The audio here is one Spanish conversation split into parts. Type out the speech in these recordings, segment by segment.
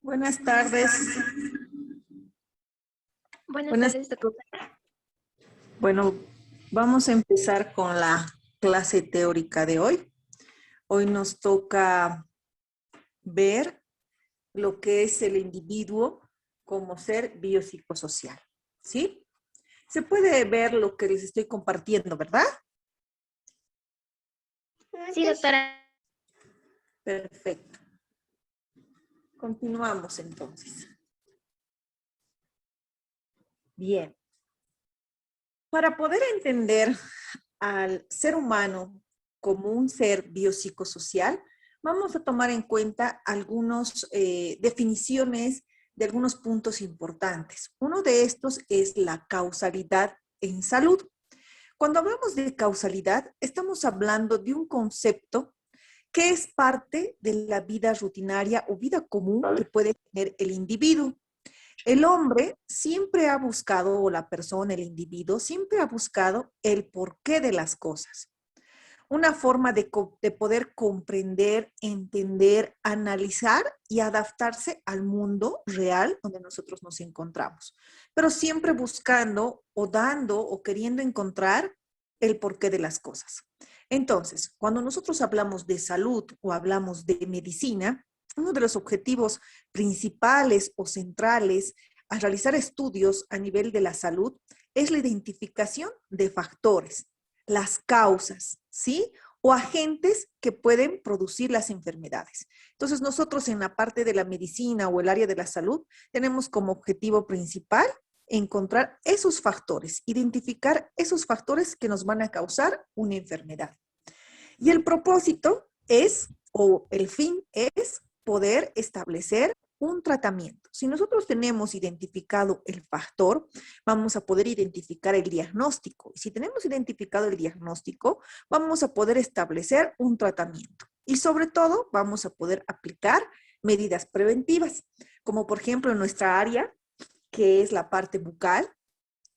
Buenas tardes. Buenas tardes, doctora. Bueno, vamos a empezar con la clase teórica de hoy. Hoy nos toca ver lo que es el individuo como ser biopsicosocial, ¿sí? Se puede ver lo que les estoy compartiendo, ¿verdad? Sí, doctora. Perfecto. Continuamos entonces. Bien. Para poder entender al ser humano como un ser biopsicosocial, vamos a tomar en cuenta algunas definiciones de algunos puntos importantes. Uno de estos es la causalidad en salud. Cuando hablamos de causalidad, estamos hablando de un concepto que es parte de la vida rutinaria o vida común que puede tener el individuo. El hombre siempre ha buscado, o la persona, el individuo, siempre ha buscado el porqué de las cosas. Una forma de poder comprender, entender, analizar y adaptarse al mundo real donde nosotros nos encontramos. Pero siempre buscando o dando o queriendo encontrar el porqué de las cosas. Entonces, cuando nosotros hablamos de salud o hablamos de medicina, uno de los objetivos principales o centrales al realizar estudios a nivel de la salud es la identificación de factores, las causas, ¿sí? O agentes que pueden producir las enfermedades. Entonces, nosotros en la parte de la medicina o el área de la salud tenemos como objetivo principal encontrar esos factores, identificar esos factores que nos van a causar una enfermedad. Y el propósito es, o el fin es, poder establecer un tratamiento. Si nosotros tenemos identificado el factor, vamos a poder identificar el diagnóstico. Y si tenemos identificado el diagnóstico, vamos a poder establecer un tratamiento. Y sobre todo, vamos a poder aplicar medidas preventivas, como por ejemplo en nuestra área, que es la parte bucal,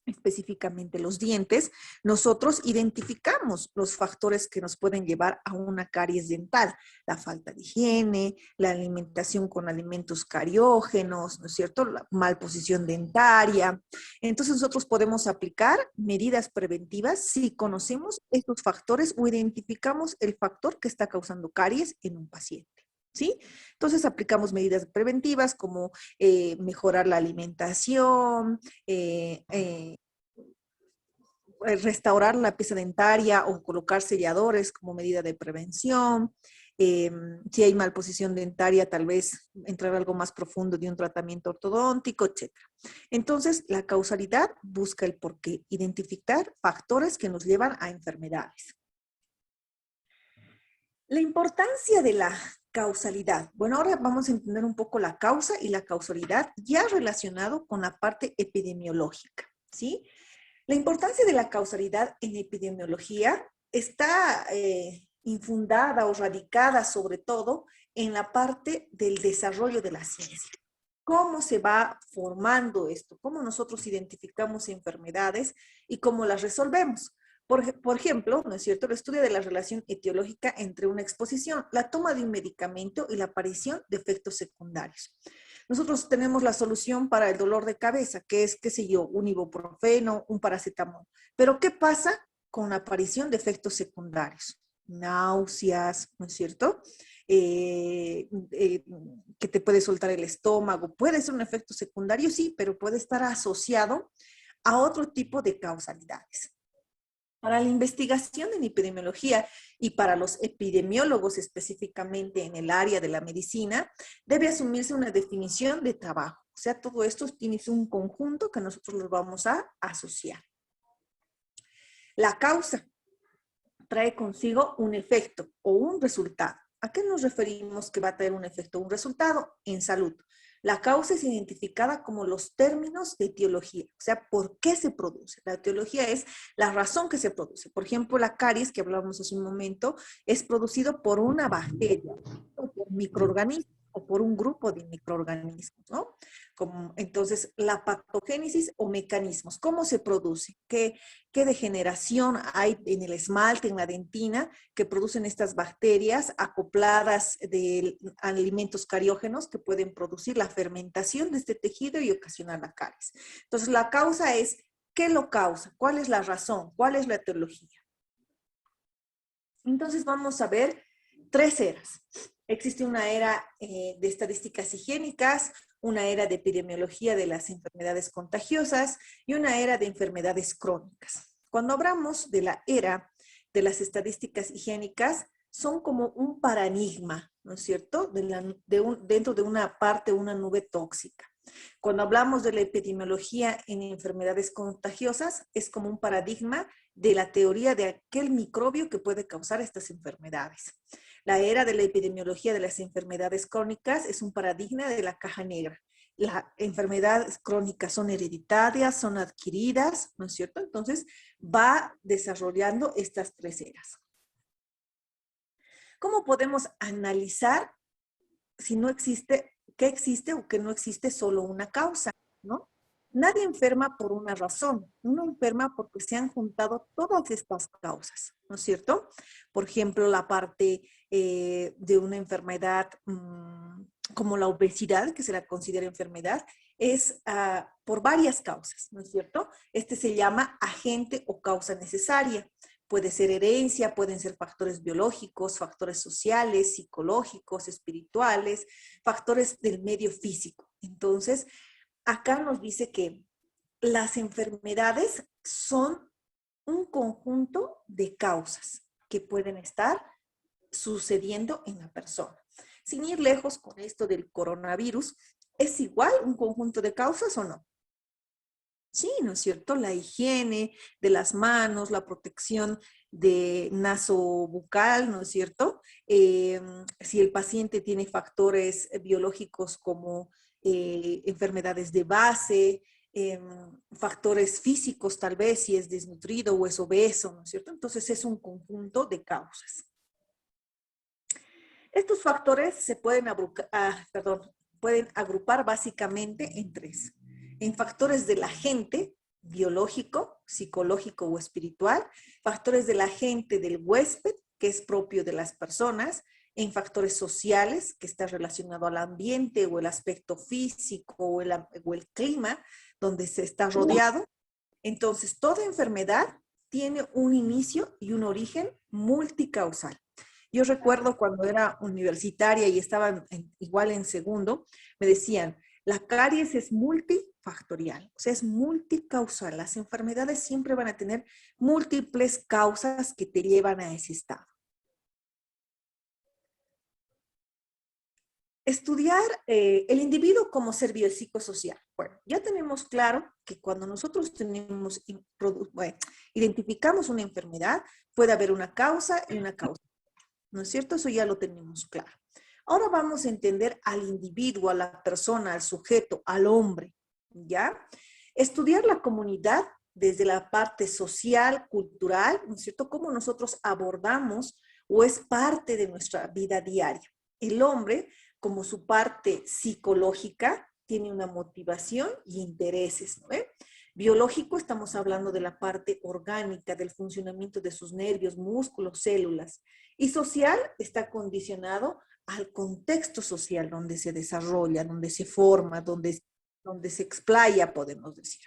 específicamente los dientes, nosotros identificamos los factores que nos pueden llevar a una caries dental, la falta de higiene, la alimentación con alimentos cariógenos, ¿no es cierto?, la malposición dentaria. Entonces nosotros podemos aplicar medidas preventivas si conocemos estos factores o identificamos el factor que está causando caries en un paciente. ¿Sí? Entonces aplicamos medidas preventivas como mejorar la alimentación, restaurar la pieza dentaria o colocar selladores como medida de prevención. Si hay malposición dentaria, tal vez entrar algo más profundo de un tratamiento ortodóntico, etc. Entonces, la causalidad busca el porqué, identificar factores que nos llevan a enfermedades. La importancia de la causalidad. Bueno, ahora vamos a entender un poco la causa y la causalidad ya relacionado con la parte epidemiológica, ¿sí? La importancia de la causalidad en epidemiología está infundada o radicada sobre todo en la parte del desarrollo de la ciencia. ¿Cómo se va formando esto? ¿Cómo nosotros identificamos enfermedades y cómo las resolvemos? Por ejemplo, ¿no es cierto?, el estudio de la relación etiológica entre una exposición, la toma de un medicamento y la aparición de efectos secundarios. Nosotros tenemos la solución para el dolor de cabeza, que es, qué sé yo, un ibuprofeno, un paracetamol. Pero ¿qué pasa con la aparición de efectos secundarios? Náuseas, ¿no es cierto? Que te puede soltar el estómago. Puede ser un efecto secundario, sí, pero puede estar asociado a otro tipo de causalidades. Para la investigación en epidemiología y para los epidemiólogos específicamente en el área de la medicina, debe asumirse una definición de trabajo. O sea, todo esto tiene un conjunto que nosotros los vamos a asociar. La causa trae consigo un efecto o un resultado. ¿A qué nos referimos que va a traer un efecto o un resultado? En salud. La causa es identificada como los términos de etiología, o sea, ¿por qué se produce? La etiología es la razón que se produce. Por ejemplo, la caries, que hablábamos hace un momento, es producido por una bacteria, o por microorganismos, o por un grupo de microorganismos, ¿no? Entonces, la patogénesis o mecanismos, ¿cómo se produce? ¿Qué degeneración hay en el esmalte, en la dentina, que producen estas bacterias acopladas de alimentos cariógenos que pueden producir la fermentación de este tejido y ocasionar la caries? Entonces, la causa es, ¿qué lo causa? ¿Cuál es la razón? ¿Cuál es la etiología? Entonces, vamos a ver 3 eras. Existe una era de estadísticas higiénicas, una era de epidemiología de las enfermedades contagiosas y una era de enfermedades crónicas. Cuando hablamos de la era de las estadísticas higiénicas, son como un paradigma, ¿no es cierto? Dentro de una parte, una nube tóxica. Cuando hablamos de la epidemiología en enfermedades contagiosas, es como un paradigma de la teoría de aquel microbio que puede causar estas enfermedades. La era de la epidemiología de las enfermedades crónicas es un paradigma de la caja negra. Las enfermedades crónicas son hereditarias, son adquiridas, ¿no es cierto? Entonces, va desarrollando estas 3 eras. ¿Cómo podemos analizar si no existe, qué existe o que no existe solo una causa, ¿no? Nadie enferma por una razón, uno enferma porque se han juntado todas estas causas, ¿no es cierto? Por ejemplo, la parte de una enfermedad como la obesidad, que se la considera enfermedad, es por varias causas, ¿no es cierto? Este se llama agente o causa necesaria. Puede ser herencia, pueden ser factores biológicos, factores sociales, psicológicos, espirituales, factores del medio físico. Entonces, acá nos dice que las enfermedades son un conjunto de causas que pueden estar sucediendo en la persona. Sin ir lejos con esto del coronavirus, ¿es igual un conjunto de causas o no? Sí, ¿no es cierto? La higiene de las manos, la protección de nasobucal, ¿no es cierto? Si el paciente tiene factores biológicos como enfermedades de base, factores físicos tal vez, si es desnutrido o es obeso, ¿no es cierto? Entonces es un conjunto de causas. Estos factores se pueden agrupar básicamente en 3. En factores del agente biológico, psicológico o espiritual, factores del agente del huésped, que es propio de las personas, en factores sociales, que está relacionado al ambiente o el aspecto físico o el clima donde se está rodeado. Entonces, toda enfermedad tiene un inicio y un origen multicausal. Yo recuerdo cuando era universitaria y estaba igual en segundo, me decían, la caries es multifactorial, o sea, es multicausal. Las enfermedades siempre van a tener múltiples causas que te llevan a ese estado. Estudiar el individuo como ser biopsicosocial. Bueno, ya tenemos claro que cuando nosotros identificamos una enfermedad, puede haber una causa y una causa. ¿No es cierto? Eso ya lo tenemos claro. Ahora vamos a entender al individuo, a la persona, al sujeto, al hombre, ¿ya? Estudiar la comunidad desde la parte social, cultural, ¿no es cierto? Cómo nosotros abordamos o es parte de nuestra vida diaria. El hombre, como su parte psicológica, tiene una motivación y intereses, ¿no? Biológico, estamos hablando de la parte orgánica, del funcionamiento de sus nervios, músculos, células. Y social está condicionado al contexto social donde se desarrolla, donde se forma, donde se explaya, podemos decir.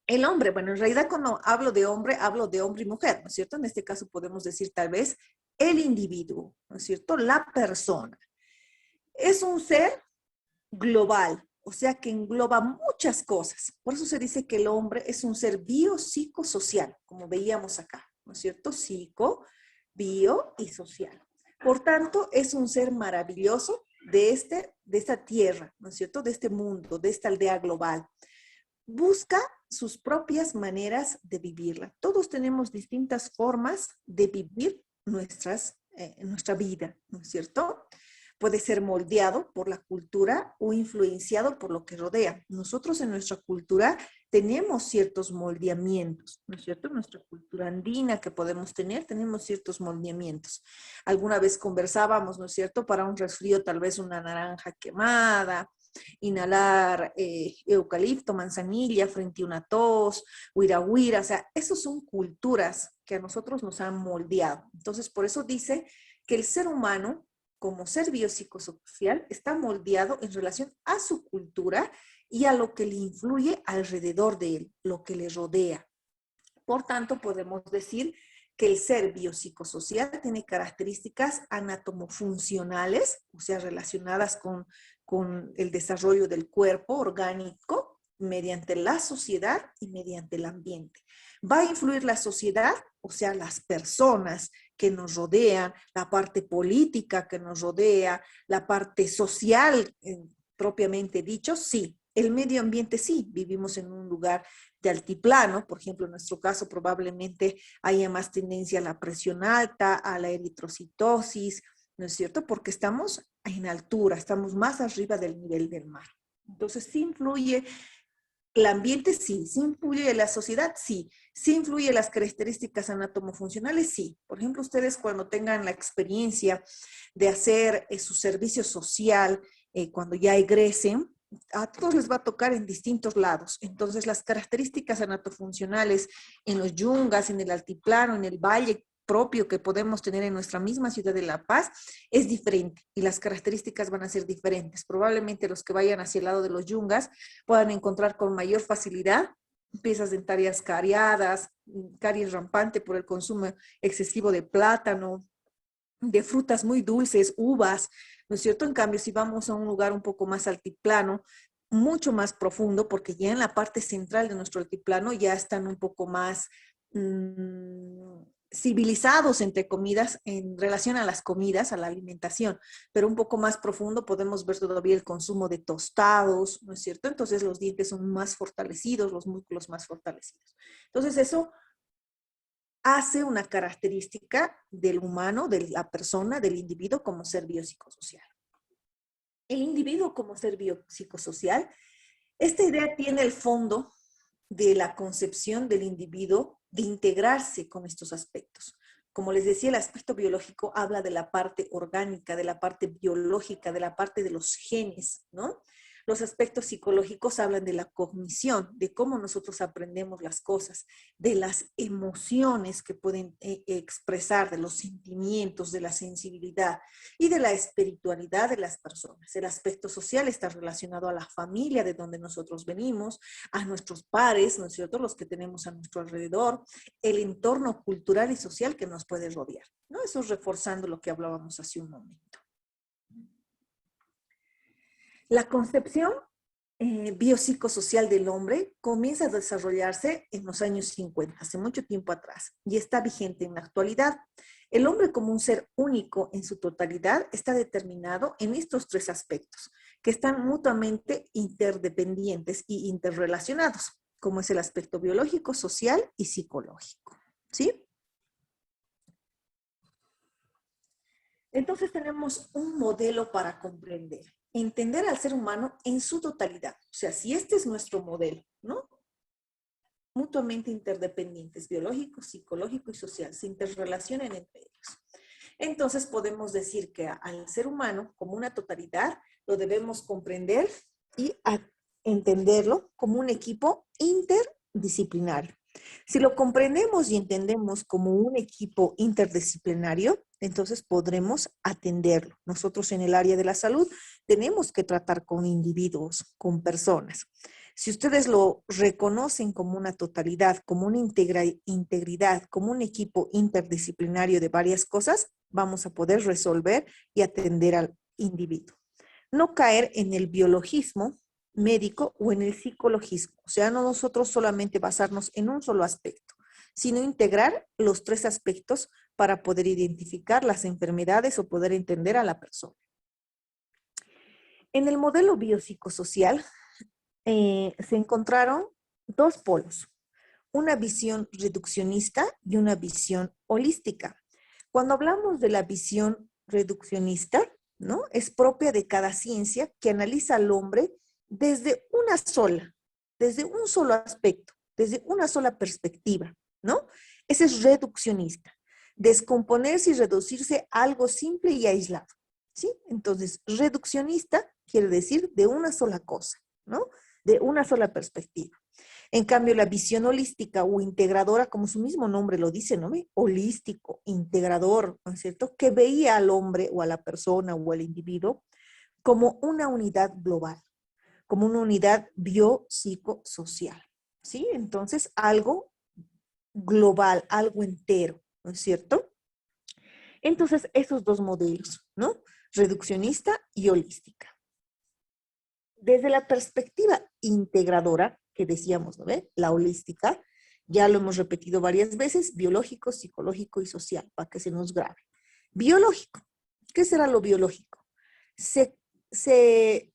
El hombre, bueno, en realidad cuando hablo de hombre y mujer, ¿no es cierto? En este caso podemos decir tal vez el individuo, ¿no es cierto? La persona. Es un ser global, o sea que engloba muchas cosas. Por eso se dice que el hombre es un ser biopsicosocial, como veíamos acá, ¿no es cierto? Psico, bio y social. Por tanto, es un ser maravilloso de esta tierra, ¿no es cierto? De este mundo, de esta aldea global. Busca sus propias maneras de vivirla. Todos tenemos distintas formas de vivir nuestra vida, ¿no es cierto? Puede ser moldeado por la cultura o influenciado por lo que rodea. Nosotros en nuestra cultura tenemos ciertos moldeamientos, ¿no es cierto? En nuestra cultura andina que podemos tener, tenemos ciertos moldeamientos. Alguna vez conversábamos, ¿no es cierto? Para un resfrío, tal vez una naranja quemada, inhalar eucalipto, manzanilla frente a una tos, huira huira, o sea, esas son culturas que a nosotros nos han moldeado. Entonces, por eso dice que el ser humano, como ser biopsicosocial, está moldeado en relación a su cultura y a lo que le influye alrededor de él, lo que le rodea. Por tanto, podemos decir que el ser biopsicosocial tiene características anatomofuncionales, o sea, relacionadas con el desarrollo del cuerpo orgánico mediante la sociedad y mediante el ambiente. Va a influir la sociedad, o sea, las personas que nos rodean, la parte política que nos rodea, la parte social propiamente dicho, sí. El medio ambiente sí, vivimos en un lugar de altiplano, por ejemplo, en nuestro caso probablemente haya más tendencia a la presión alta, a la eritrocitosis, ¿no es cierto? Porque estamos en altura, estamos más arriba del nivel del mar. Entonces, sí influye el ambiente, sí. Sí influye la sociedad, sí. Sí influye las características anatomofuncionales, sí. Por ejemplo, ustedes cuando tengan la experiencia de hacer su servicio social, cuando ya egresen, a todos les va a tocar en distintos lados. Entonces, las características anatofuncionales en los yungas, en el altiplano, en el valle propio que podemos tener en nuestra misma ciudad de La Paz es diferente y las características van a ser diferentes. Probablemente los que vayan hacia el lado de los yungas puedan encontrar con mayor facilidad piezas dentarias cariadas, caries rampante por el consumo excesivo de plátano, de frutas muy dulces, uvas, ¿no es cierto? En cambio, si vamos a un lugar un poco más altiplano, mucho más profundo, porque ya en la parte central de nuestro altiplano ya están un poco más civilizados, entre comidas, en relación a las comidas, a la alimentación, pero un poco más profundo podemos ver todavía el consumo de tostados, ¿no es cierto? Entonces los dientes son más fortalecidos, los músculos más fortalecidos. Entonces eso hace una característica del humano, de la persona, del individuo como ser biopsicosocial. El individuo como ser biopsicosocial, esta idea tiene el fondo de la concepción del individuo de integrarse con estos aspectos. Como les decía, el aspecto biológico habla de la parte orgánica, de la parte biológica, de la parte de los genes, ¿no? Los aspectos psicológicos hablan de la cognición, de cómo nosotros aprendemos las cosas, de las emociones que pueden expresar, de los sentimientos, de la sensibilidad y de la espiritualidad de las personas. El aspecto social está relacionado a la familia de donde nosotros venimos, a nuestros pares, ¿no es cierto?, los que tenemos a nuestro alrededor, el entorno cultural y social que nos puede rodear, ¿no? Eso es reforzando lo que hablábamos hace un momento. La concepción biopsicosocial del hombre comienza a desarrollarse en los años 50, hace mucho tiempo atrás, y está vigente en la actualidad. El hombre como un ser único en su totalidad está determinado en estos tres aspectos, que están mutuamente interdependientes y interrelacionados, como es el aspecto biológico, social y psicológico, ¿sí? Entonces tenemos un modelo para comprender, entender al ser humano en su totalidad. O sea, si este es nuestro modelo, ¿no? Mutuamente interdependientes, biológico, psicológico y social, se interrelacionan entre ellos. Entonces podemos decir que al ser humano como una totalidad lo debemos comprender y entenderlo como un equipo interdisciplinario. Si lo comprendemos y entendemos como un equipo interdisciplinario, entonces podremos atenderlo. Nosotros en el área de la salud tenemos que tratar con individuos, con personas. Si ustedes lo reconocen como una totalidad, como una integridad, como un equipo interdisciplinario de varias cosas, vamos a poder resolver y atender al individuo. No caer en el biologismo médico o en el psicologismo. O sea, no nosotros solamente basarnos en un solo aspecto, sino integrar los tres aspectos para poder identificar las enfermedades o poder entender a la persona. En el modelo biopsicosocial se encontraron dos polos, una visión reduccionista y una visión holística. Cuando hablamos de la visión reduccionista, ¿no? Es propia de cada ciencia que analiza al hombre desde un solo aspecto, desde una sola perspectiva, ¿no? Ese es reduccionista, descomponerse y reducirse a algo simple y aislado. ¿sí? Entonces, reduccionista quiere decir de una sola cosa, ¿no? De una sola perspectiva. En cambio, la visión holística o integradora, como su mismo nombre lo dice, ¿no? Holístico, integrador, ¿no es cierto? Que veía al hombre o a la persona o al individuo como una unidad global, como una unidad biopsicosocial, ¿sí? Entonces, algo global, algo entero, ¿no es cierto? Entonces, esos dos modelos, ¿no? Reduccionista y holística. Desde la perspectiva integradora, que decíamos, ¿no ve? La holística, ya lo hemos repetido varias veces, biológico, psicológico y social, para que se nos grabe. Biológico, ¿qué será lo biológico? Se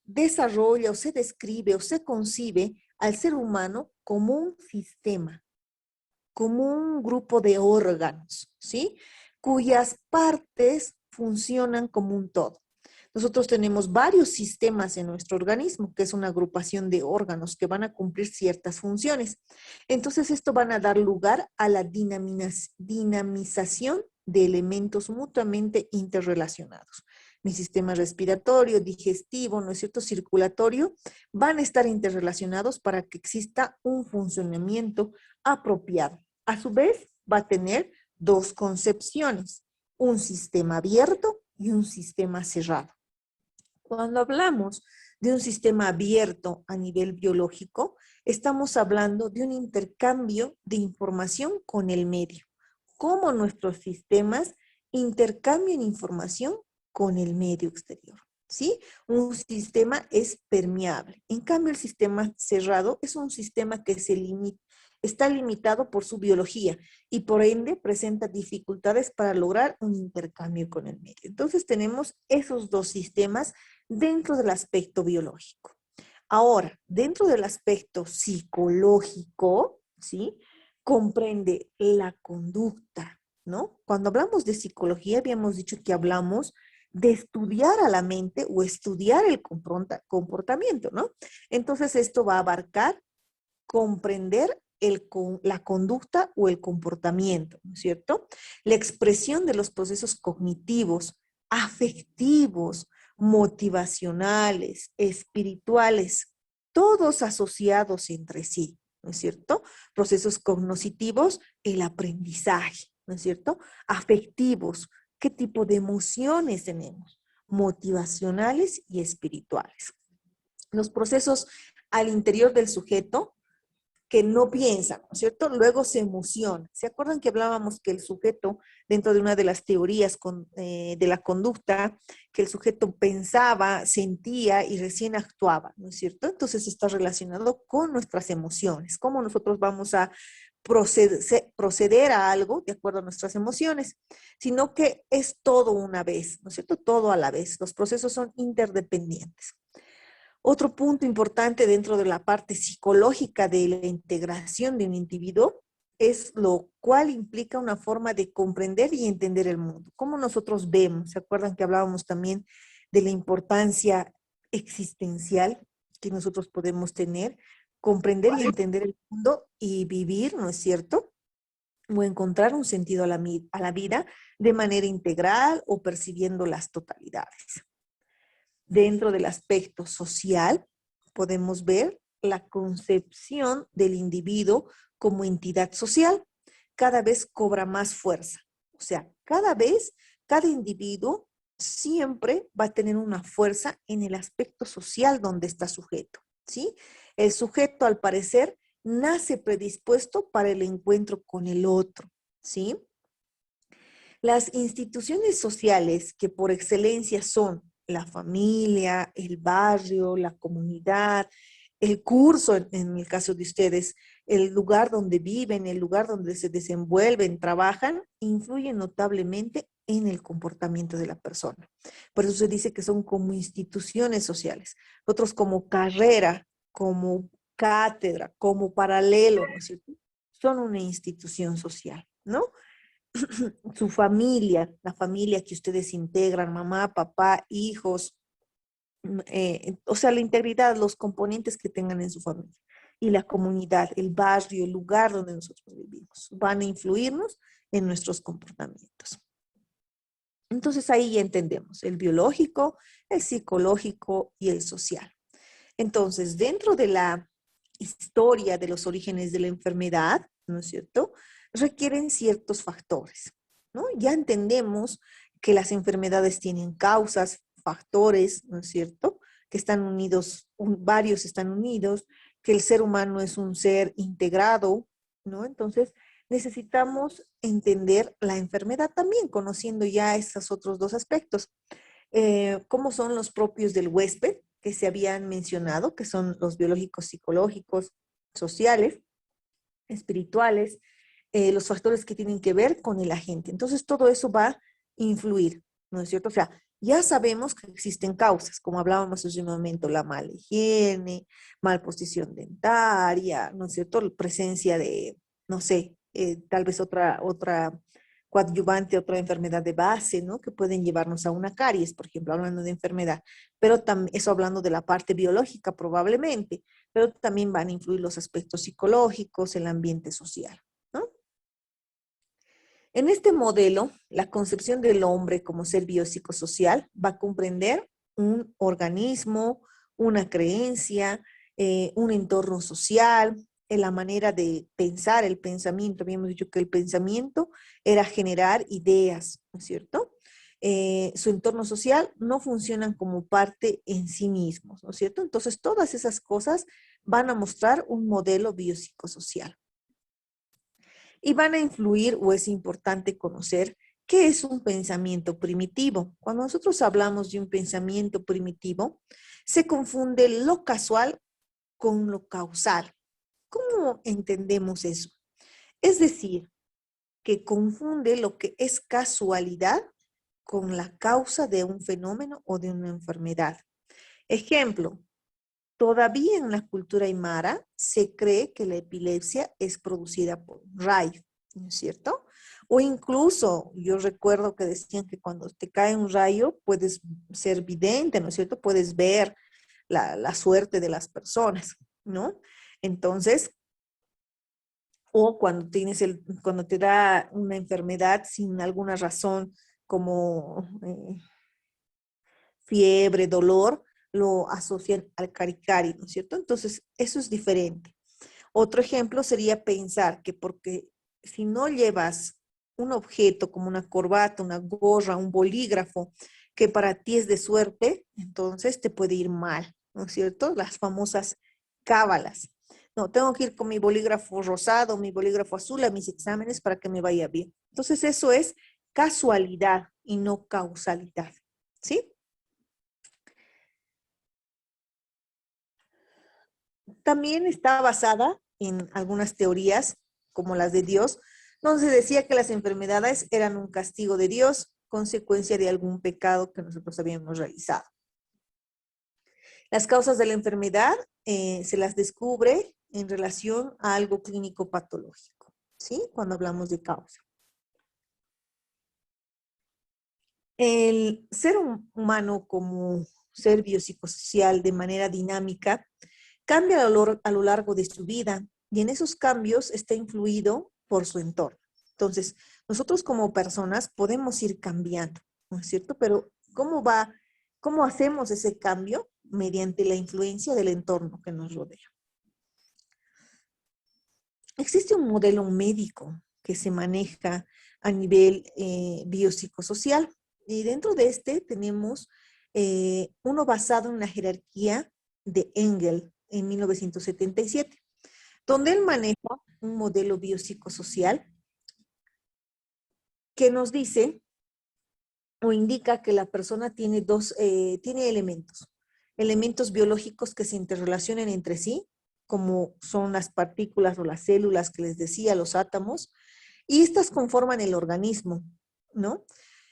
desarrolla o se describe o se concibe al ser humano como un sistema, como un grupo de órganos, ¿sí? Cuyas partes funcionan como un todo. Nosotros tenemos varios sistemas en nuestro organismo, que es una agrupación de órganos que van a cumplir ciertas funciones. Entonces, esto van a dar lugar a la dinamización de elementos mutuamente interrelacionados. Mi sistema respiratorio, digestivo, ¿no es cierto?, circulatorio, van a estar interrelacionados para que exista un funcionamiento apropiado. A su vez, va a tener dos concepciones, un sistema abierto y un sistema cerrado. Cuando hablamos de un sistema abierto a nivel biológico, estamos hablando de un intercambio de información con el medio. Cómo nuestros sistemas intercambian información con el medio exterior, ¿sí? Un sistema es permeable. En cambio, el sistema cerrado es un sistema que está limitado por su biología y por ende presenta dificultades para lograr un intercambio con el medio. Entonces tenemos esos dos sistemas dentro del aspecto biológico. Ahora, dentro del aspecto psicológico, ¿sí? Comprende la conducta, ¿no? Cuando hablamos de psicología, habíamos dicho que hablamos de estudiar a la mente o estudiar el comportamiento, ¿no? Entonces, esto va a abarcar comprender la conducta o el comportamiento, ¿no es cierto? La expresión de los procesos cognitivos, afectivos, motivacionales, espirituales, todos asociados entre sí, ¿no es cierto? Procesos cognitivos, el aprendizaje, ¿no es cierto? Afectivos, ¿qué tipo de emociones tenemos? Motivacionales y espirituales. Los procesos al interior del sujeto que no piensa, ¿no es cierto? Luego se emociona. ¿Se acuerdan que hablábamos que el sujeto, dentro de una de las teorías de la conducta, que el sujeto pensaba, sentía y recién actuaba, ¿no es cierto? Entonces está relacionado con nuestras emociones, cómo nosotros vamos a proceder a algo de acuerdo a nuestras emociones, sino que es todo una vez, ¿no es cierto? Todo a la vez. Los procesos son interdependientes. Otro punto importante dentro de la parte psicológica de la integración de un individuo es lo cual implica una forma de comprender y entender el mundo. ¿Cómo nosotros vemos? ¿Se acuerdan que hablábamos también de la importancia existencial que nosotros podemos tener? Comprender y entender el mundo y vivir, ¿no es cierto? O encontrar un sentido a la vida de manera integral o percibiendo las totalidades. Dentro del aspecto social, podemos ver la concepción del individuo como entidad social. Cada vez cobra más fuerza. O sea, cada individuo siempre va a tener una fuerza en el aspecto social donde está sujeto, ¿sí? El sujeto, al parecer, nace predispuesto para el encuentro con el otro, ¿sí? Las instituciones sociales que por excelencia son la familia, el barrio, la comunidad, el curso, en el caso de ustedes, el lugar donde viven, el lugar donde se desenvuelven, trabajan, influyen notablemente en el comportamiento de la persona. Por eso se dice que son como instituciones sociales. Otros como carrera, como cátedra, como paralelo, ¿no es cierto? Son una institución social, ¿no? Su familia, la familia que ustedes integran, mamá, papá, hijos, o sea, la integridad, los componentes que tengan en su familia y la comunidad, el barrio, el lugar donde nosotros vivimos, van a influirnos en nuestros comportamientos. Entonces ahí ya entendemos el biológico, el psicológico y el social. Entonces, dentro de la historia de los orígenes de la enfermedad, ¿no es cierto? Requieren ciertos factores, ¿no? Ya entendemos que las enfermedades tienen causas, factores, ¿no es cierto? Que están unidos, varios están unidos, que el ser humano es un ser integrado, ¿no? Entonces, necesitamos entender la enfermedad también, conociendo ya estos otros dos aspectos. ¿Cómo son los propios del huésped que se habían mencionado, que son los biológicos, psicológicos, sociales, espirituales, los factores que tienen que ver con el agente? Entonces, todo eso va a influir, ¿no es cierto? O sea, ya sabemos que existen causas, como hablábamos hace un momento, la mala higiene, mal posición dentaria, ¿no es cierto? La presencia de, no sé, tal vez otra coadyuvante, otra enfermedad de base, ¿no? Que pueden llevarnos a una caries, por ejemplo, hablando de enfermedad, pero también eso hablando de la parte biológica probablemente, pero también van a influir los aspectos psicológicos, el ambiente social, ¿no? En este modelo, la concepción del hombre como ser biopsicosocial va a comprender un organismo, una creencia, un entorno social, la manera de pensar, el pensamiento. Habíamos dicho que el pensamiento era generar ideas, ¿no es cierto? Su entorno social no funcionan como parte en sí mismos, ¿no es cierto? Entonces, todas esas cosas van a mostrar un modelo biopsicosocial y van a influir o es importante conocer qué es un pensamiento primitivo. Cuando nosotros hablamos de un pensamiento primitivo, se confunde lo casual con lo causal. ¿Cómo entendemos eso? Es decir, que confunde lo que es casualidad con la causa de un fenómeno o de una enfermedad. Ejemplo, todavía en la cultura aymara se cree que la epilepsia es producida por un rayo, ¿no es cierto? O incluso yo recuerdo que decían que cuando te cae un rayo puedes ser vidente, ¿no es cierto? Puedes ver la suerte de las personas, ¿no? Entonces, o cuando cuando te da una enfermedad sin alguna razón como fiebre, dolor, lo asocian al caricari, ¿no es cierto? Entonces, eso es diferente. Otro ejemplo sería pensar que porque si no llevas un objeto como una corbata, una gorra, un bolígrafo, que para ti es de suerte, entonces te puede ir mal, ¿no es cierto? Las famosas cábalas. No, tengo que ir con mi bolígrafo rosado, mi bolígrafo azul a mis exámenes para que me vaya bien. Entonces eso es casualidad y no causalidad, ¿sí? También está basada en algunas teorías, como las de Dios, donde se decía que las enfermedades eran un castigo de Dios, consecuencia de algún pecado que nosotros habíamos realizado. Las causas de la enfermedad se las descubre en relación a algo clínico patológico, ¿sí? Cuando hablamos de causa. El ser humano como ser biopsicosocial de manera dinámica cambia a lo largo de su vida y en esos cambios está influido por su entorno. Entonces, nosotros como personas podemos ir cambiando, ¿no es cierto? Pero cómo hacemos ese cambio? Mediante la influencia del entorno que nos rodea. Existe un modelo médico que se maneja a nivel biopsicosocial y dentro de este tenemos uno basado en la jerarquía de Engel en 1977, donde él maneja un modelo biopsicosocial que nos dice o indica que la persona tiene tiene elementos biológicos que se interrelacionan entre sí, como son las partículas o las células que les decía, los átomos, y estas conforman el organismo, ¿no?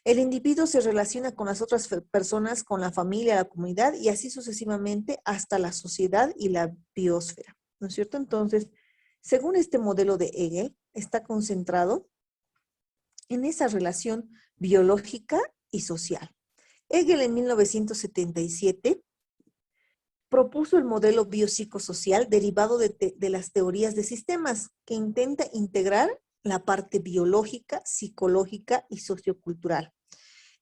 El individuo se relaciona con las otras personas, con la familia, la comunidad y así sucesivamente hasta la sociedad y la biosfera, ¿no es cierto? Entonces, según este modelo de Hegel, está concentrado en esa relación biológica y social. Hegel en 1977 propuso el modelo biopsicosocial derivado de las teorías de sistemas que intenta integrar la parte biológica, psicológica y sociocultural.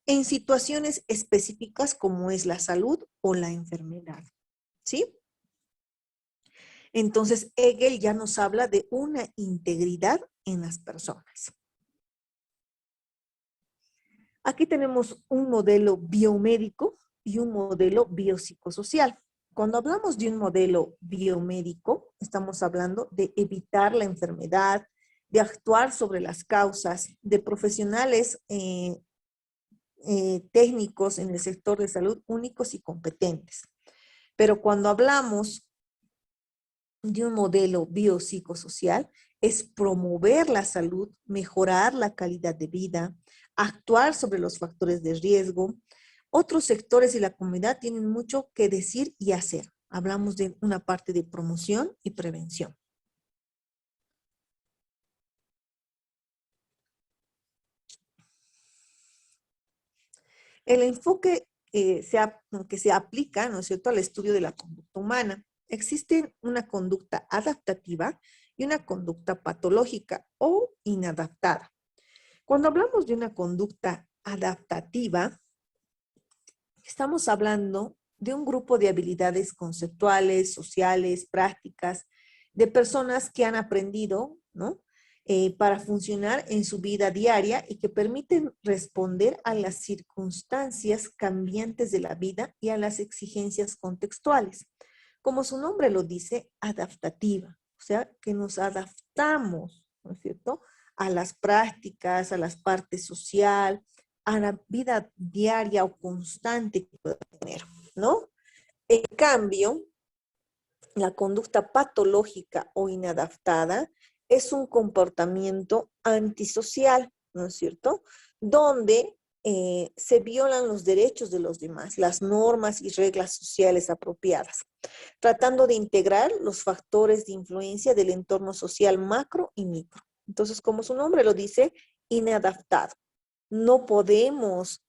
en situaciones específicas como es la salud o la enfermedad. ¿Sí? Entonces, Hegel ya nos habla de una integridad en las personas. Aquí tenemos un modelo biomédico y un modelo biopsicosocial. Cuando hablamos de un modelo biomédico, estamos hablando de evitar la enfermedad, de actuar sobre las causas, de profesionales técnicos en el sector de salud únicos y competentes. Pero cuando hablamos de un modelo biopsicosocial, es promover la salud, mejorar la calidad de vida, actuar sobre los factores de riesgo. Otros sectores y la comunidad tienen mucho que decir y hacer. Hablamos de una parte de promoción y prevención. El enfoque que se aplica, ¿no es cierto?, al estudio de la conducta humana. Existe una conducta adaptativa y una conducta patológica o inadaptada. Cuando hablamos de una conducta adaptativa, estamos hablando de un grupo de habilidades conceptuales, sociales, prácticas, de personas que han aprendido, ¿no?, para funcionar en su vida diaria y que permiten responder a las circunstancias cambiantes de la vida y a las exigencias contextuales. Como su nombre lo dice, adaptativa, o sea, que nos adaptamos, ¿no es cierto?, a las prácticas, a las partes social, a la vida diaria o constante que pueda tener, ¿no? En cambio, la conducta patológica o inadaptada es un comportamiento antisocial, ¿no es cierto?, donde se violan los derechos de los demás, las normas y reglas sociales apropiadas, tratando de integrar los factores de influencia del entorno social macro y micro. Entonces, como su nombre lo dice, inadaptado. No podemos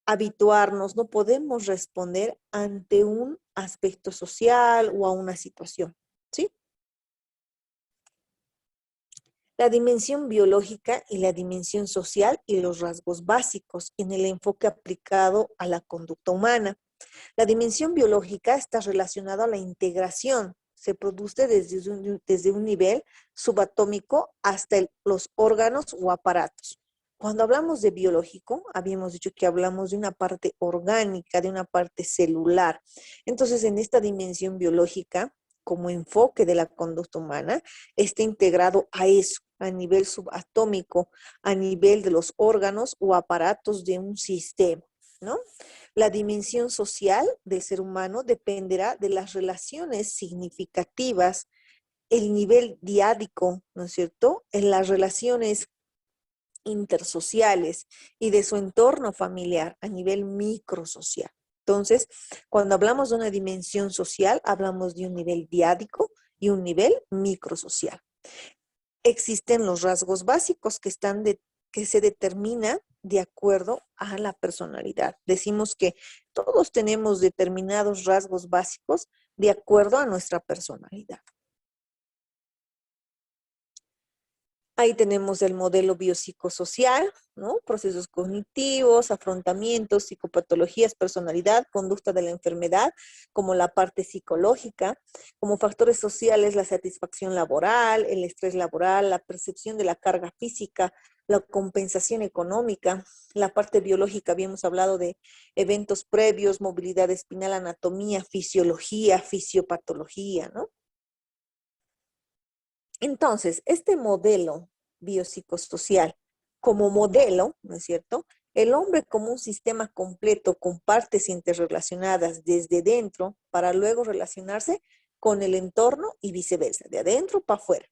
habituarnos, no podemos responder ante un aspecto social o a una situación, ¿sí? La dimensión biológica y la dimensión social y los rasgos básicos en el enfoque aplicado a la conducta humana. La dimensión biológica está relacionada a la integración, se produce desde un nivel subatómico hasta los órganos o aparatos. Cuando hablamos de biológico, habíamos dicho que hablamos de una parte orgánica, de una parte celular. Entonces, en esta dimensión biológica, como enfoque de la conducta humana, está integrado a eso, a nivel subatómico, a nivel de los órganos o aparatos de un sistema, ¿no? La dimensión social del ser humano dependerá de las relaciones significativas, el nivel diádico, ¿no es cierto?, en las relaciones intersociales y de su entorno familiar a nivel microsocial. Entonces, cuando hablamos de una dimensión social, hablamos de un nivel diádico y un nivel microsocial. Existen los rasgos básicos que se determinan de acuerdo a la personalidad. Decimos que todos tenemos determinados rasgos básicos de acuerdo a nuestra personalidad. Ahí tenemos el modelo biopsicosocial, ¿no? Procesos cognitivos, afrontamientos, psicopatologías, personalidad, conducta de la enfermedad, como la parte psicológica, como factores sociales, la satisfacción laboral, el estrés laboral, la percepción de la carga física, la compensación económica, la parte biológica, habíamos hablado de eventos previos, movilidad espinal, anatomía, fisiología, fisiopatología, ¿no? Entonces, este modelo biopsicosocial como modelo, ¿no es cierto?, el hombre como un sistema completo con partes interrelacionadas desde dentro para luego relacionarse con el entorno y viceversa, de adentro para afuera.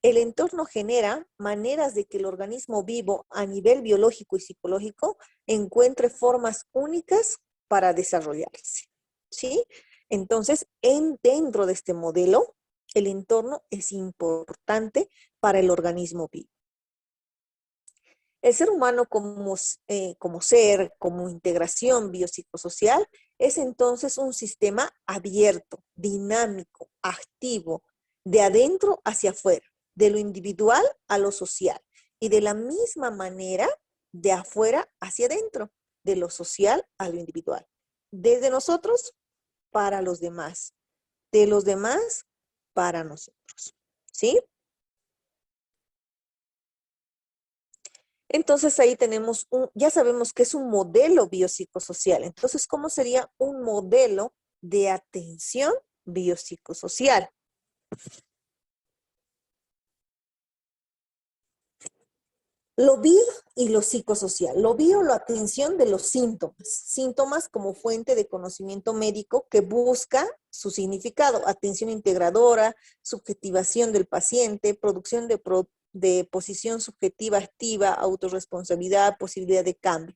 El entorno genera maneras de que el organismo vivo a nivel biológico y psicológico encuentre formas únicas para desarrollarse, ¿sí? Entonces, dentro de este modelo, el entorno es importante para el organismo vivo. El ser humano como ser, como integración biopsicosocial, es entonces un sistema abierto, dinámico, activo, de adentro hacia afuera, de lo individual a lo social. Y de la misma manera de afuera hacia adentro, de lo social a lo individual. Desde nosotros para los demás, de los demás para nosotros, ¿sí? Entonces ahí tenemos ya sabemos que es un modelo biopsicosocial. Entonces, ¿cómo sería un modelo de atención biopsicosocial? Lo bio y lo psicosocial. Lo bio, la atención de los síntomas. Síntomas como fuente de conocimiento médico que busca su significado. Atención integradora, subjetivación del paciente, producción de posición subjetiva activa, autorresponsabilidad, posibilidad de cambio.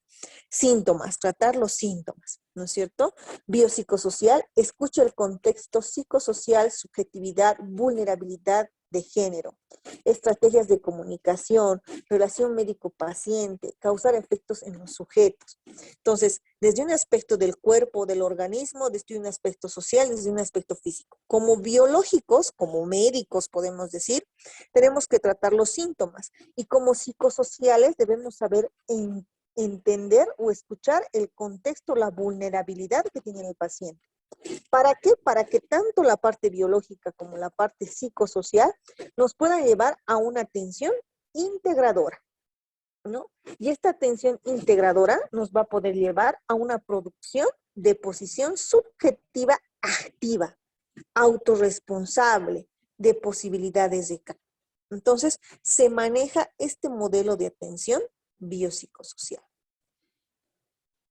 Síntomas, tratar los síntomas, ¿no es cierto? Biopsicosocial, escucha el contexto psicosocial, subjetividad, vulnerabilidad de género. Estrategias de comunicación, relación médico-paciente, causar efectos en los sujetos. Entonces, desde un aspecto del cuerpo, del organismo, desde un aspecto social, desde un aspecto físico. Como biológicos, como médicos podemos decir, tenemos que tratar los síntomas y como psicosociales debemos saber entender o escuchar el contexto, la vulnerabilidad que tiene el paciente. ¿Para qué? Para que tanto la parte biológica como la parte psicosocial nos puedan llevar a una atención integradora, ¿no? Y esta atención integradora nos va a poder llevar a una producción de posición subjetiva activa, autorresponsable, de posibilidades de cambio. Entonces, se maneja este modelo de atención biopsicosocial.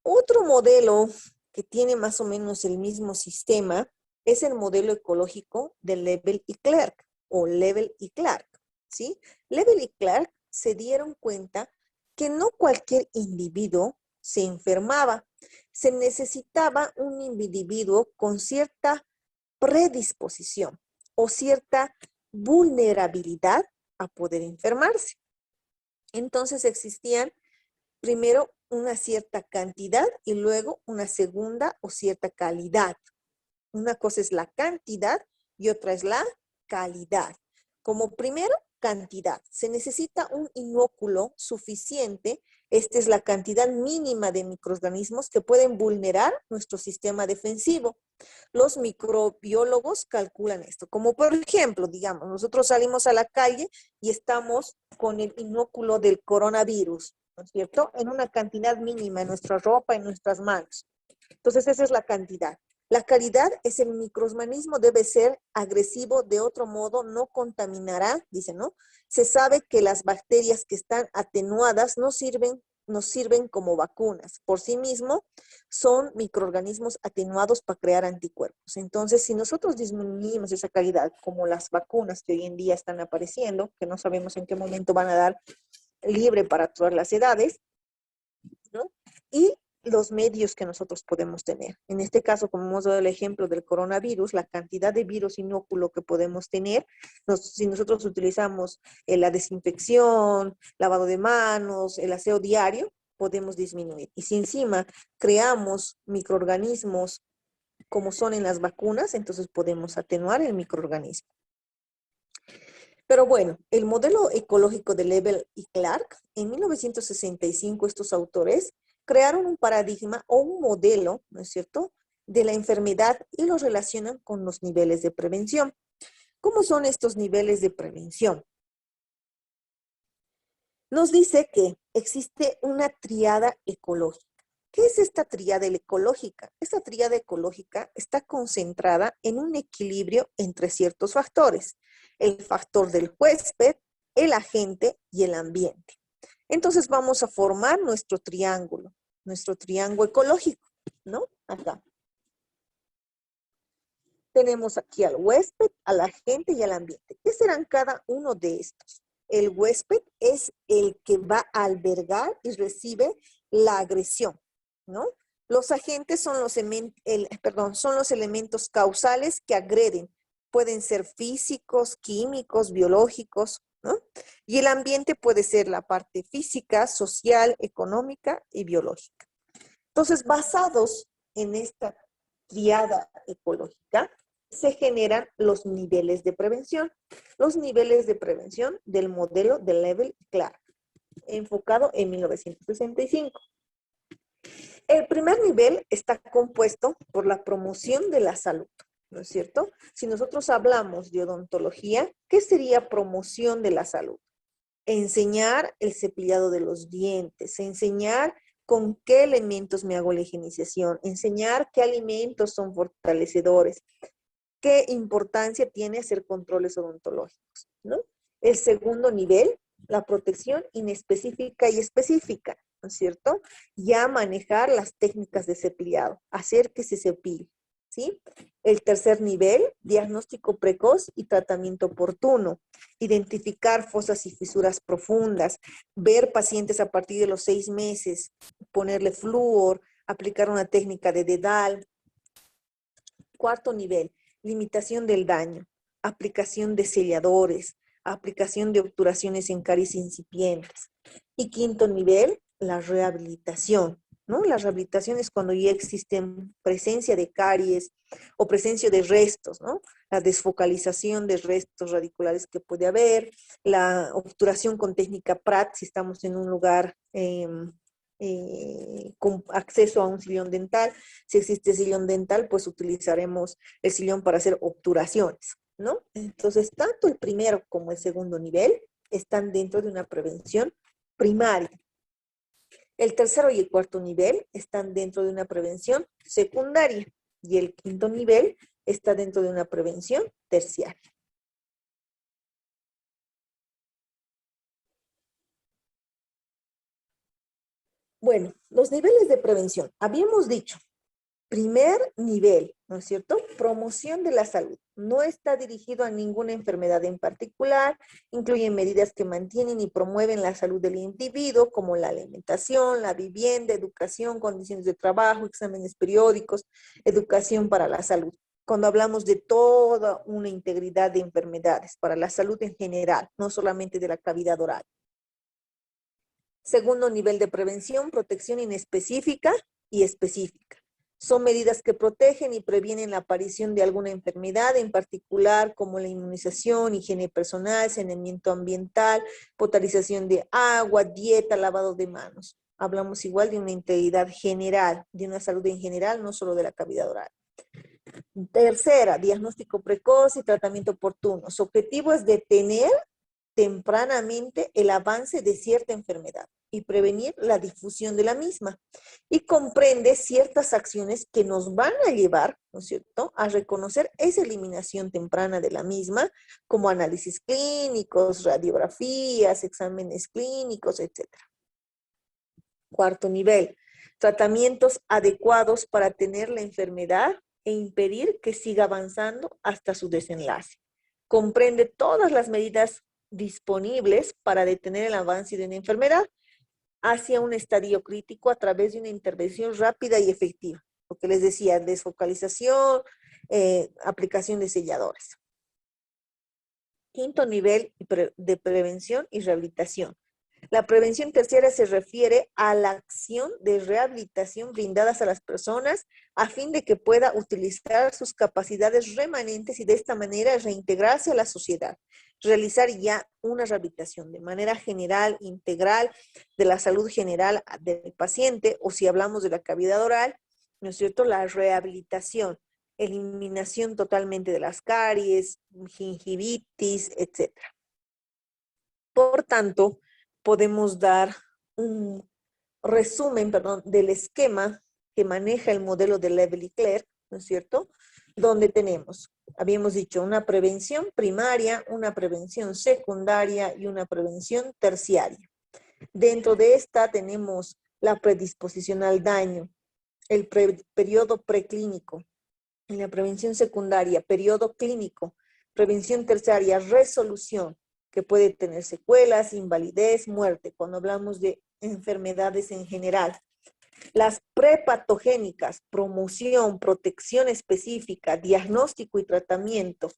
Otro modelo que tiene más o menos el mismo sistema es el modelo ecológico de Lebel y Clark, o Lebel y Clark, ¿sí? Lebel y Clark se dieron cuenta que no cualquier individuo se enfermaba, se necesitaba un individuo con cierta predisposición o cierta vulnerabilidad a poder enfermarse. Entonces existían primero una cierta cantidad y luego una segunda o cierta calidad. Una cosa es la cantidad y otra es la calidad. Como primero, cantidad. Se necesita un inóculo suficiente. Esta es la cantidad mínima de microorganismos que pueden vulnerar nuestro sistema defensivo. Los microbiólogos calculan esto. Como por ejemplo, digamos, nosotros salimos a la calle y estamos con el inóculo del coronavirus, ¿no es cierto? En una cantidad mínima en nuestra ropa, en nuestras manos. Entonces, esa es la cantidad. La calidad es el microorganismo, debe ser agresivo, de otro modo no contaminará, dice, ¿no? Se sabe que las bacterias que están atenuadas nos sirven como vacunas. Por sí mismo, son microorganismos atenuados para crear anticuerpos. Entonces, si nosotros disminuimos esa calidad, como las vacunas que hoy en día están apareciendo, que no sabemos en qué momento van a dar libre para todas las edades, ¿no? Y los medios que nosotros podemos tener. En este caso, como hemos dado el ejemplo del coronavirus, la cantidad de virus inóculo que podemos tener, si nosotros utilizamos la desinfección, lavado de manos, el aseo diario, podemos disminuir. Y si encima creamos microorganismos como son en las vacunas, entonces podemos atenuar el microorganismo. Pero bueno, el modelo ecológico de Lebel y Clark, en 1965 estos autores crearon un paradigma o un modelo, ¿no es cierto?, de la enfermedad y lo relacionan con los niveles de prevención. ¿Cómo son estos niveles de prevención? Nos dice que existe una tríada ecológica. ¿Qué es esta tríada ecológica? Esta tríada ecológica está concentrada en un equilibrio entre ciertos factores. El factor del huésped, el agente y el ambiente. Entonces vamos a formar nuestro triángulo ecológico, ¿no? Acá. Tenemos aquí al huésped, al agente y al ambiente. ¿Qué serán cada uno de estos? El huésped es el que va a albergar y recibe la agresión, ¿no? Los agentes son los elementos causales que agreden. Pueden ser físicos, químicos, biológicos, ¿no? Y el ambiente puede ser la parte física, social, económica y biológica. Entonces, basados en esta triada ecológica, se generan los niveles de prevención. Los niveles de prevención del modelo de Lebel y Clark. enfocado en 1965. El primer nivel está compuesto por la promoción de la salud, ¿no es cierto? Si nosotros hablamos de odontología, ¿qué sería promoción de la salud? Enseñar el cepillado de los dientes, enseñar con qué elementos me hago la higienización, enseñar qué alimentos son fortalecedores, qué importancia tiene hacer controles odontológicos, ¿no? El segundo nivel, la protección inespecífica y específica, ¿no es cierto? Ya manejar las técnicas de cepillado, hacer que se cepille, ¿sí? El tercer nivel, diagnóstico precoz y tratamiento oportuno, identificar fosas y fisuras profundas, ver pacientes a partir de los 6 meses, ponerle flúor, aplicar una técnica de dedal. Cuarto nivel, limitación del daño, aplicación de selladores, aplicación de obturaciones en caries incipientes. Y quinto nivel, la rehabilitación, ¿no? La rehabilitación es cuando ya existen presencia de caries o presencia de restos, ¿no? La desfocalización de restos radiculares que puede haber, la obturación con técnica Pratt, si estamos en un lugar con acceso a un sillón dental. Si existe sillón dental, pues utilizaremos el sillón para hacer obturaciones, ¿no? Entonces, tanto el primero como el segundo nivel están dentro de una prevención primaria. El tercero y el cuarto nivel están dentro de una prevención secundaria y el quinto nivel está dentro de una prevención terciaria. Bueno, los niveles de prevención. Habíamos dicho, primer nivel, ¿no es cierto? Promoción de la salud. No está dirigido a ninguna enfermedad en particular, incluye medidas que mantienen y promueven la salud del individuo, como la alimentación, la vivienda, educación, condiciones de trabajo, exámenes periódicos, educación para la salud. Cuando hablamos de toda una integridad de enfermedades para la salud en general, no solamente de la cavidad oral. Segundo nivel de prevención, protección inespecífica y específica. Son medidas que protegen y previenen la aparición de alguna enfermedad, en particular como la inmunización, higiene personal, saneamiento ambiental, potabilización de agua, dieta, lavado de manos. Hablamos igual de una integridad general, de una salud en general, no solo de la cavidad oral. Tercera, diagnóstico precoz y tratamiento oportuno. Su objetivo es detener tempranamente el avance de cierta enfermedad y prevenir la difusión de la misma. Y comprende ciertas acciones que nos van a llevar, ¿no es cierto?, a reconocer esa eliminación temprana de la misma, como análisis clínicos, radiografías, exámenes clínicos, etc. Cuarto nivel, tratamientos adecuados para tener la enfermedad e impedir que siga avanzando hasta su desenlace. Comprende todas las medidas disponibles para detener el avance de una enfermedad hacia un estadio crítico a través de una intervención rápida y efectiva. Lo que les decía, desfocalización, aplicación de selladores. Quinto nivel de prevención y rehabilitación. La prevención terciaria se refiere a la acción de rehabilitación brindadas a las personas a fin de que pueda utilizar sus capacidades remanentes y de esta manera reintegrarse a la sociedad. Realizar ya una rehabilitación de manera general, integral, de la salud general del paciente, o si hablamos de la cavidad oral, ¿no es cierto?, la rehabilitación, eliminación totalmente de las caries, gingivitis, etc. Por tanto, podemos dar un resumen, perdón, del esquema que maneja el modelo de Level y Clerc, ¿no es cierto?, donde tenemos, habíamos dicho, una prevención primaria, una prevención secundaria y una prevención terciaria. Dentro de esta tenemos la predisposición al daño, el periodo preclínico, en la prevención secundaria, periodo clínico, prevención terciaria, resolución, que puede tener secuelas, invalidez, muerte, cuando hablamos de enfermedades en general. Las prepatogénicas, promoción, protección específica, diagnóstico y tratamiento.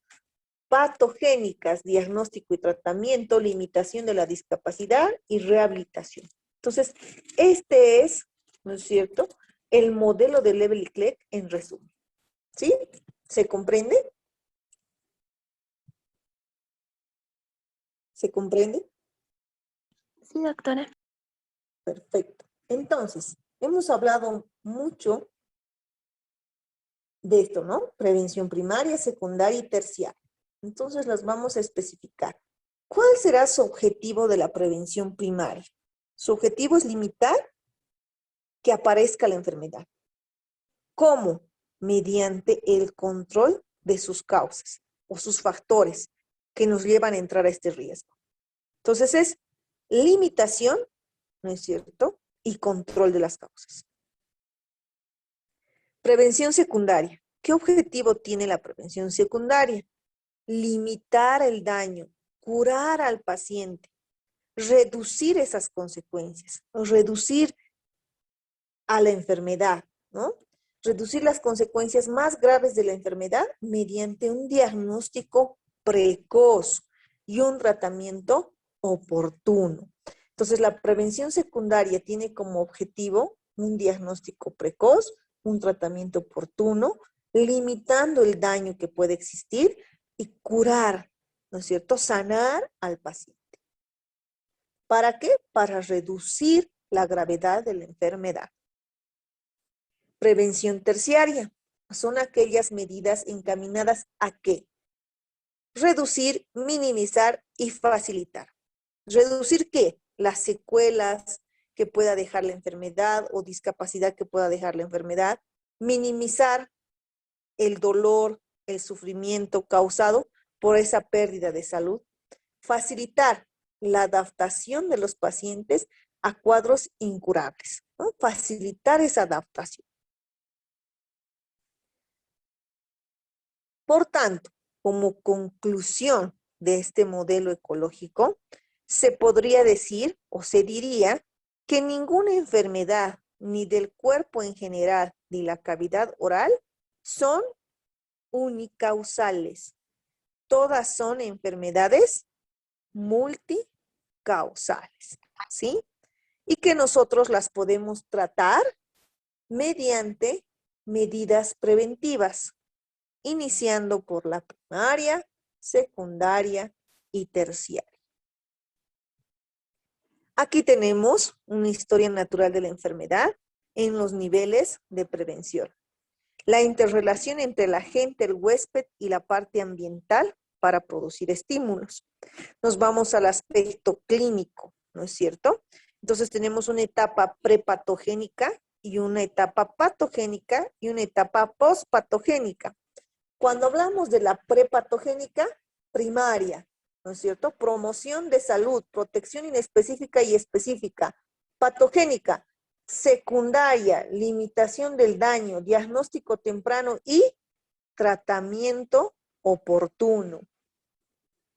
Patogénicas, diagnóstico y tratamiento, limitación de la discapacidad y rehabilitación. Entonces, este es, ¿no es cierto?, el modelo de Level y Clerc en resumen. ¿Sí? ¿Se comprende? ¿Se comprende? Sí, doctora. Perfecto. Entonces, hemos hablado mucho de esto, ¿no? Prevención primaria, secundaria y terciaria. Entonces, las vamos a especificar. ¿Cuál será su objetivo de la prevención primaria? Su objetivo es limitar que aparezca la enfermedad. ¿Cómo? Mediante el control de sus causas o sus factores que nos llevan a entrar a este riesgo. Entonces es limitación, ¿no es cierto? Y control de las causas. Prevención secundaria. ¿Qué objetivo tiene la prevención secundaria? Limitar el daño, curar al paciente, reducir esas consecuencias, reducir a la enfermedad, ¿no? Reducir las consecuencias más graves de la enfermedad mediante un diagnóstico precoz y un tratamiento oportuno. Entonces, la prevención secundaria tiene como objetivo un diagnóstico precoz, un tratamiento oportuno, limitando el daño que puede existir y curar, ¿no es cierto? Sanar al paciente. ¿Para qué? Para reducir la gravedad de la enfermedad. Prevención terciaria. Son aquellas medidas encaminadas a ¿qué? Reducir, minimizar y facilitar. ¿Reducir qué? Las secuelas que pueda dejar la enfermedad o discapacidad que pueda dejar la enfermedad. Minimizar el dolor, el sufrimiento causado por esa pérdida de salud. Facilitar la adaptación de los pacientes a cuadros incurables, ¿no? Facilitar esa adaptación. Por tanto, como conclusión de este modelo ecológico, se podría decir o se diría que ninguna enfermedad, ni del cuerpo en general, ni la cavidad oral, son unicausales. Todas son enfermedades multicausales, ¿sí? Y que nosotros las podemos tratar mediante medidas preventivas, iniciando por la primaria, secundaria y terciaria. Aquí tenemos una historia natural de la enfermedad en los niveles de prevención. La interrelación entre el agente, el huésped y la parte ambiental para producir estímulos. Nos vamos al aspecto clínico, ¿no es cierto? Entonces tenemos una etapa prepatogénica y una etapa patogénica y una etapa postpatogénica. Cuando hablamos de la prepatogénica, primaria, ¿no es cierto? Promoción de salud, protección inespecífica y específica. Patogénica, secundaria, limitación del daño, diagnóstico temprano y tratamiento oportuno.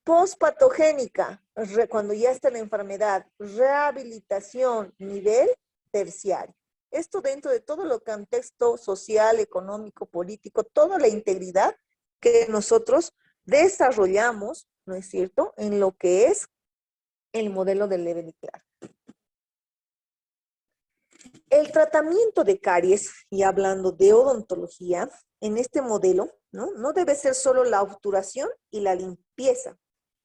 Postpatogénica, cuando ya está la enfermedad, rehabilitación, nivel terciario. Esto dentro de todo el contexto social, económico, político, toda la integridad que nosotros desarrollamos, ¿no es cierto?, en lo que es el modelo de Leven y Clark. El tratamiento de caries, y hablando de odontología, en este modelo, no debe ser solo la obturación y la limpieza.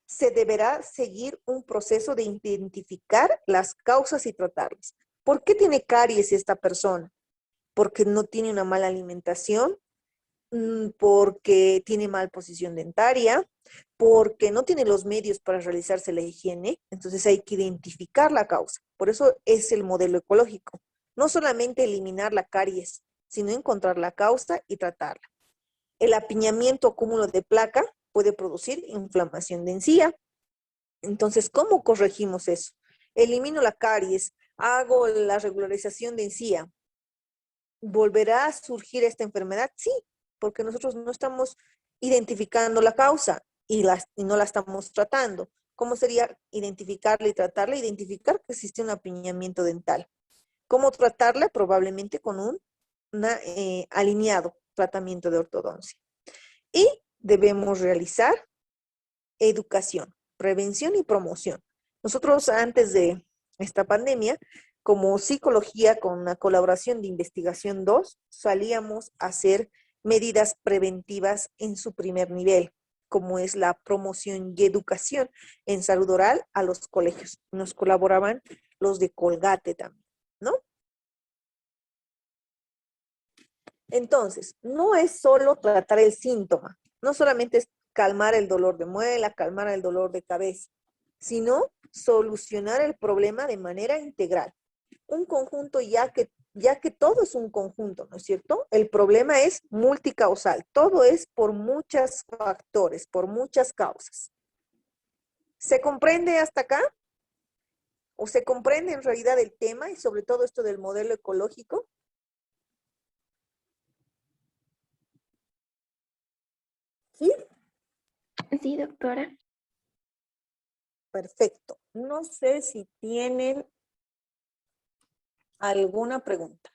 Se deberá seguir un proceso de identificar las causas y tratarlas. ¿Por qué tiene caries esta persona? Porque no tiene una mala alimentación, porque tiene mal posición dentaria, porque no tiene los medios para realizarse la higiene. Entonces hay que identificar la causa. Por eso es el modelo ecológico. No solamente eliminar la caries, sino encontrar la causa y tratarla. El apiñamiento o cúmulo de placa puede producir inflamación de encía. Entonces, ¿cómo corregimos eso? Elimino la caries, hago la regularización de encía. ¿Volverá a surgir esta enfermedad? Sí, porque nosotros no estamos identificando la causa y no la estamos tratando. ¿Cómo sería identificarla y tratarla? Identificar que existe un apiñamiento dental. ¿Cómo tratarla? Probablemente con un alineado tratamiento de ortodoncia. Y debemos realizar educación, prevención y promoción. Nosotros antes de esta pandemia, como psicología con una colaboración de investigación 2, salíamos a hacer medidas preventivas en su primer nivel. como es la promoción y educación en salud oral a los colegios. Nos colaboraban los de Colgate también, ¿no? Entonces, no es solo tratar el síntoma, no solamente es calmar el dolor de muela, calmar el dolor de cabeza, sino solucionar el problema de manera integral. Un conjunto ya que todo es un conjunto, ¿no es cierto? El problema es multicausal, todo es por muchos factores, por muchas causas. ¿Se comprende hasta acá? ¿O se comprende en realidad el tema y sobre todo esto del modelo ecológico? ¿Sí? Sí, doctora. Perfecto. No sé si tienen alguna pregunta.